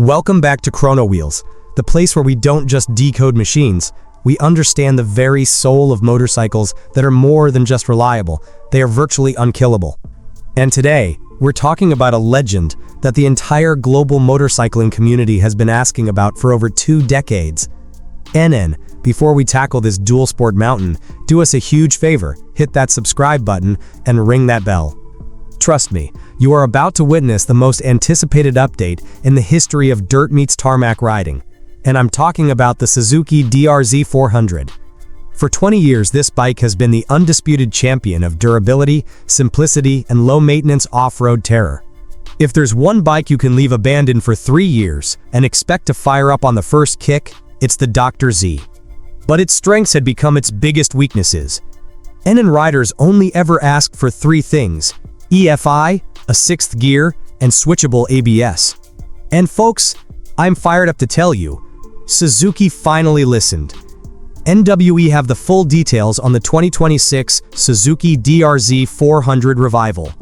Welcome back to Chrono Wheels, the place where we don't just decode machines, we understand the very soul of motorcycles that are more than just reliable, they are virtually unkillable. And today, we're talking about a legend that the entire global motorcycling community has been asking about for over 2 decades. NN, before we tackle this dual sport mountain, do us a huge favor, hit that subscribe button and ring that bell. Trust me, you are about to witness the most anticipated update in the history of dirt meets tarmac riding. And I'm talking about the Suzuki DR-Z 400. For 20 years, this bike has been the undisputed champion of durability, simplicity, and low-maintenance off-road terror. If there's one bike you can leave abandoned for 3 years and expect to fire up on the first kick, it's the DR-Z. But its strengths had become its biggest weaknesses. NN riders only ever asked for 3 things: EFI, a 6th gear, and switchable ABS. And folks, I'm fired up to tell you, Suzuki finally listened. NWE have the full details on the 2026 Suzuki DR-Z 400 revival.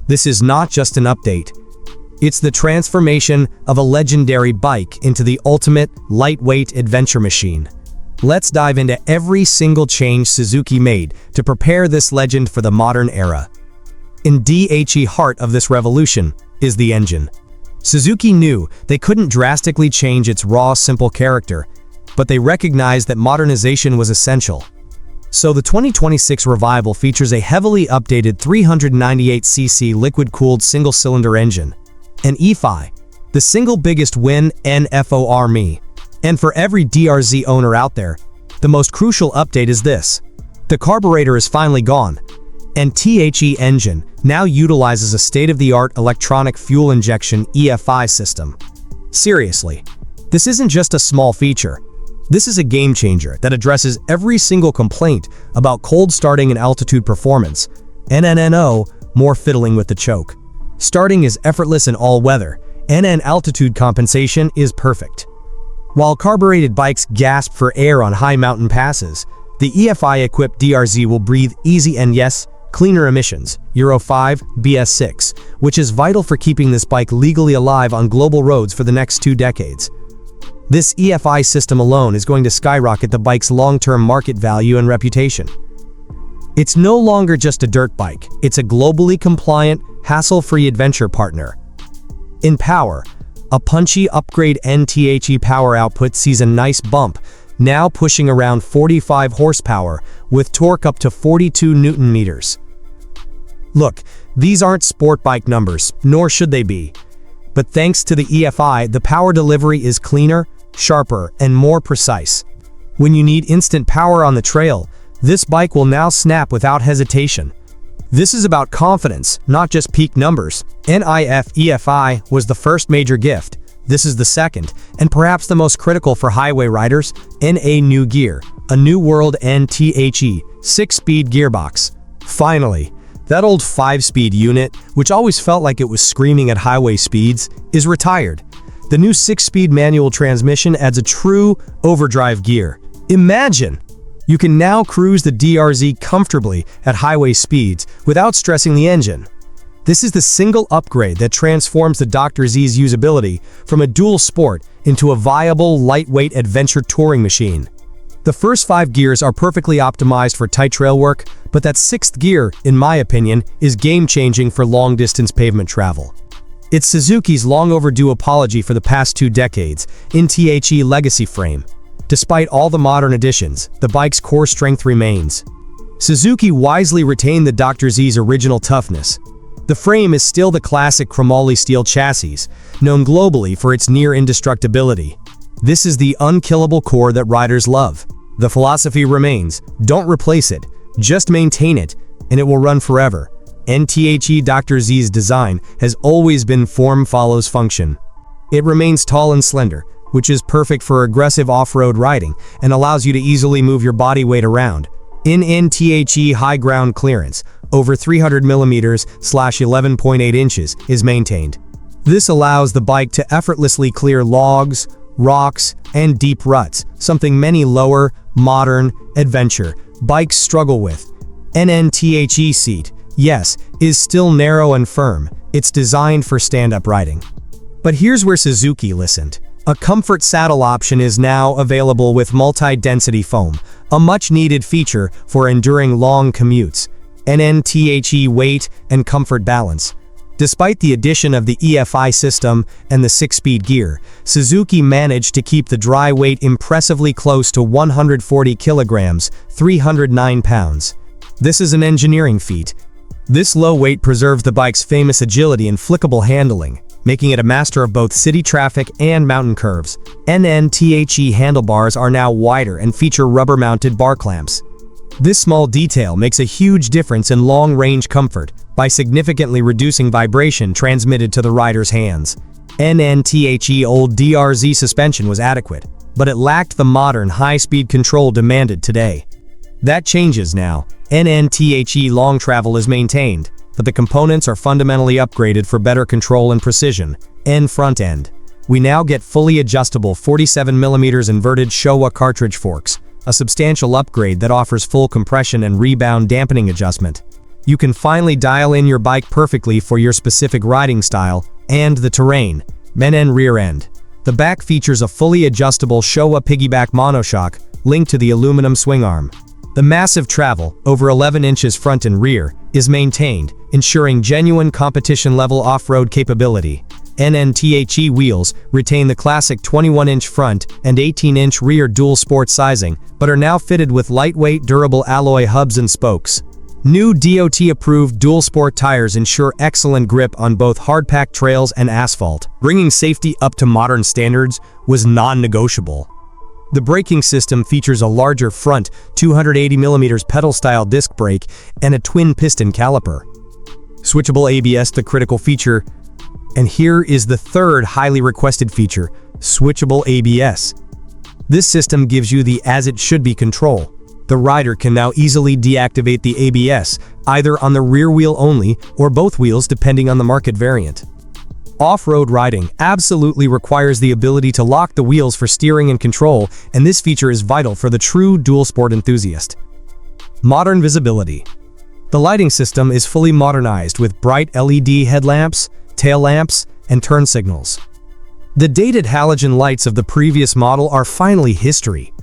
This is not just an update. It's the transformation of a legendary bike into the ultimate lightweight adventure machine. Let's dive into every single change Suzuki made to prepare this legend for the modern era. In the heart of this revolution is the engine. Suzuki knew they couldn't drastically change its raw, simple character, but they recognized that modernization was essential. So the 2026 revival features a heavily updated 398cc liquid-cooled single-cylinder engine, an EFI, the single biggest win for me. And for every DR-Z owner out there, the most crucial update is this: the carburetor is finally gone, and the engine now utilizes a state-of-the-art electronic fuel injection EFI system. Seriously, this isn't just a small feature. This is a game changer that addresses every single complaint about cold starting and altitude performance. NNNO, more fiddling with the choke. Starting is effortless in all weather. NN altitude compensation is perfect. While carbureted bikes gasp for air on high mountain passes, the EFI-equipped DR-Z will breathe easy and yes, cleaner emissions, Euro 5, BS6, which is vital for keeping this bike legally alive on global roads for the next 2 decades. This EFI system alone is going to skyrocket the bike's long-term market value and reputation. It's no longer just a dirt bike, it's a globally compliant, hassle-free adventure partner. In power, a punchy upgrade NTHE power output sees a nice bump, now pushing around 45 horsepower with torque up to 42 Newton meters. Look, these aren't sport bike numbers, nor should they be. But thanks to the EFI, the power delivery is cleaner, sharper, and more precise. When you need instant power on the trail, this bike will now snap without hesitation. This is about confidence, not just peak numbers. NIF EFI was the first major gift. This is the second, and perhaps the most critical for highway riders, NA New Gear, a New World NTHE, 6-speed gearbox. Finally, that old 5-speed unit, which always felt like it was screaming at highway speeds, is retired. The new 6-speed manual transmission adds a true overdrive gear. Imagine! You can now cruise the DR-Z comfortably at highway speeds without stressing the engine. This is the single upgrade that transforms the DR-Z's usability from a dual sport into a viable, lightweight adventure touring machine. The first 5 gears are perfectly optimized for tight trail work, but that 6th gear, in my opinion, is game-changing for long-distance pavement travel. It's Suzuki's long-overdue apology for the past 2 decades in the legacy frame. Despite all the modern additions, the bike's core strength remains. Suzuki wisely retained the DR-Z's original toughness. The frame is still the classic chromoly steel chassis, known globally for its near indestructibility. This is the unkillable core that riders love. The philosophy remains: don't replace it, just maintain it, and it will run forever. NTHE DR-Z's design has always been form follows function. It remains tall and slender, which is perfect for aggressive off-road riding and allows you to easily move your body weight around. In NTHE high ground clearance, over 300 mm / 11.8 inches, is maintained. This allows the bike to effortlessly clear logs, rocks, and deep ruts, something many lower, modern, adventure bikes struggle with. NNTHE seat, yes, is still narrow and firm. It's designed for stand-up riding. But here's where Suzuki listened. A comfort saddle option is now available with multi-density foam, a much-needed feature for enduring long commutes. NNTHE weight and comfort balance. Despite the addition of the EFI system and the 6-speed gear, Suzuki managed to keep the dry weight impressively close to 140 kilograms, 309 pounds. This is an engineering feat. This low weight preserves the bike's famous agility and flickable handling, making it a master of both city traffic and mountain curves. NNTHE handlebars are now wider and feature rubber-mounted bar clamps. This small detail makes a huge difference in long-range comfort by significantly reducing vibration transmitted to the rider's hands. NNTHE old DR-Z suspension was adequate, but it lacked the modern high-speed control demanded today. That changes now. NNTHE long travel is maintained, but the components are fundamentally upgraded for better control and precision. Front end. We now get fully adjustable 47mm inverted Showa cartridge forks, a substantial upgrade that offers full compression and rebound dampening adjustment. You can finally dial in your bike perfectly for your specific riding style and the terrain. Rear end. The back features a fully adjustable Showa piggyback monoshock linked to the aluminum swing arm. The massive travel, over 11 inches front and rear, is maintained, ensuring genuine competition-level off-road capability. NNTHE wheels retain the classic 21-inch front and 18-inch rear dual sport sizing, but are now fitted with lightweight, durable alloy hubs and spokes. New DOT-approved dual sport tires ensure excellent grip on both hard-packed trails and asphalt. Bringing safety up to modern standards was non-negotiable. The braking system features a larger front 280mm pedal-style disc brake and a twin-piston caliper. Switchable ABS, the critical feature. And here is the third highly requested feature, switchable ABS. This system gives you the as-it-should-be control. The rider can now easily deactivate the ABS, either on the rear wheel only or both wheels depending on the market variant. Off-road riding absolutely requires the ability to lock the wheels for steering and control, and this feature is vital for the true dual sport enthusiast. Modern visibility. The lighting system is fully modernized with bright LED headlamps, tail lamps, and turn signals. The dated halogen lights of the previous model are finally history.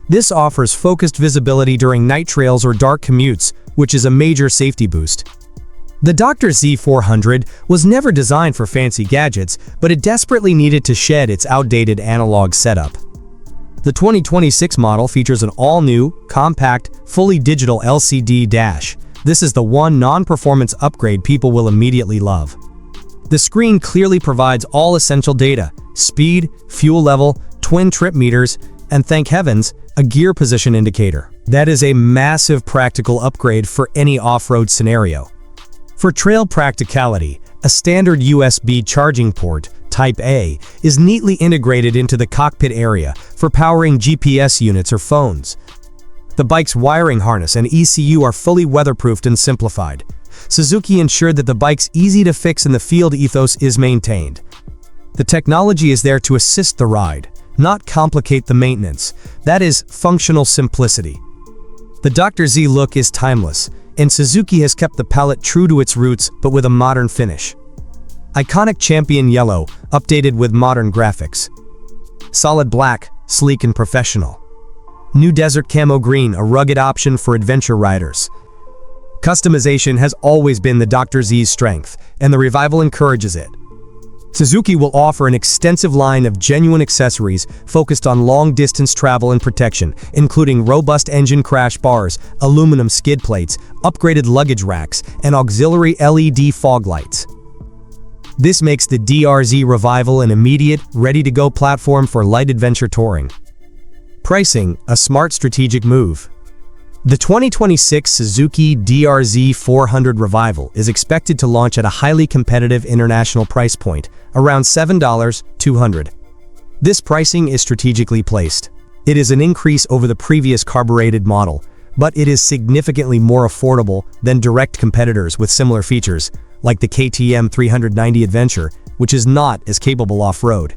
This offers focused visibility during night trails or dark commutes, which is a major safety boost. The DR-Z 400 was never designed for fancy gadgets, but it desperately needed to shed its outdated analog setup. The 2026 model features an all-new, compact, fully digital LCD dash. This is the one non-performance upgrade people will immediately love. The screen clearly provides all essential data: speed, fuel level, twin trip meters, and thank heavens, a gear position indicator. That is a massive practical upgrade for any off-road scenario. For trail practicality, a standard USB charging port, Type A, is neatly integrated into the cockpit area for powering GPS units or phones. The bike's wiring harness and ECU are fully weatherproofed and simplified. Suzuki ensured that the bike's easy-to-fix in the field ethos is maintained. The technology is there to assist the ride, not complicate the maintenance. That is functional simplicity. The DR-Z look is timeless, and Suzuki has kept the palette true to its roots but with a modern finish. Iconic champion yellow, updated with modern graphics. Solid black, sleek and professional. New desert camo green, a rugged option for adventure riders. Customization has always been the DR-Z's strength, and the revival encourages it. Suzuki will offer an extensive line of genuine accessories focused on long-distance travel and protection, including robust engine crash bars, aluminum skid plates, upgraded luggage racks, and auxiliary LED fog lights. This makes the DR-Z revival an immediate, ready-to-go platform for light adventure touring. Pricing, a smart strategic move. The 2026 Suzuki DR-Z 400 Revival is expected to launch at a highly competitive international price point, around $7,200. This pricing is strategically placed. It is an increase over the previous carbureted model, but it is significantly more affordable than direct competitors with similar features, like the KTM 390 Adventure, which is not as capable off-road.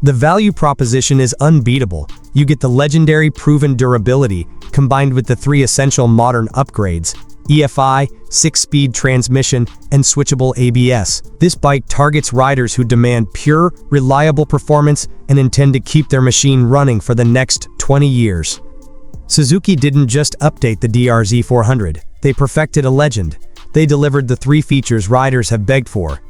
The value proposition is unbeatable. You get the legendary proven durability combined with the three essential modern upgrades: EFI, 6-speed transmission, and switchable ABS. This bike targets riders who demand pure, reliable performance and intend to keep their machine running for the next 20 years. Suzuki didn't just update the DR-Z 400, they perfected a legend. They delivered the 3 features riders have begged for.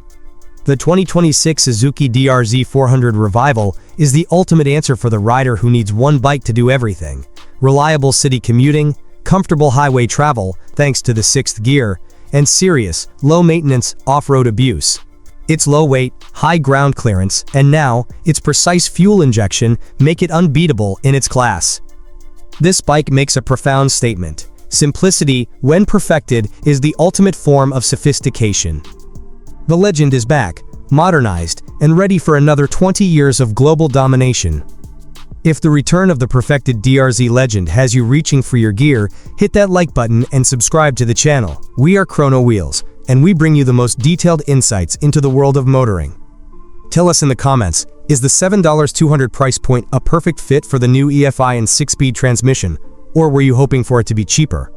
The 2026 Suzuki DR-Z 400 Revival is the ultimate answer for the rider who needs one bike to do everything. Reliable city commuting, comfortable highway travel thanks to the 6th gear, and serious, low-maintenance off-road abuse. Its low weight, high ground clearance, and now, its precise fuel injection make it unbeatable in its class. This bike makes a profound statement. Simplicity, when perfected, is the ultimate form of sophistication. The legend is back, modernized, and ready for another 20 years of global domination. If the return of the perfected DR-Z legend has you reaching for your gear, hit that like button and subscribe to the channel. We are Chrono Wheels, and we bring you the most detailed insights into the world of motoring. Tell us in the comments, is the $7,200 price point a perfect fit for the new EFI and 6-speed transmission, or were you hoping for it to be cheaper?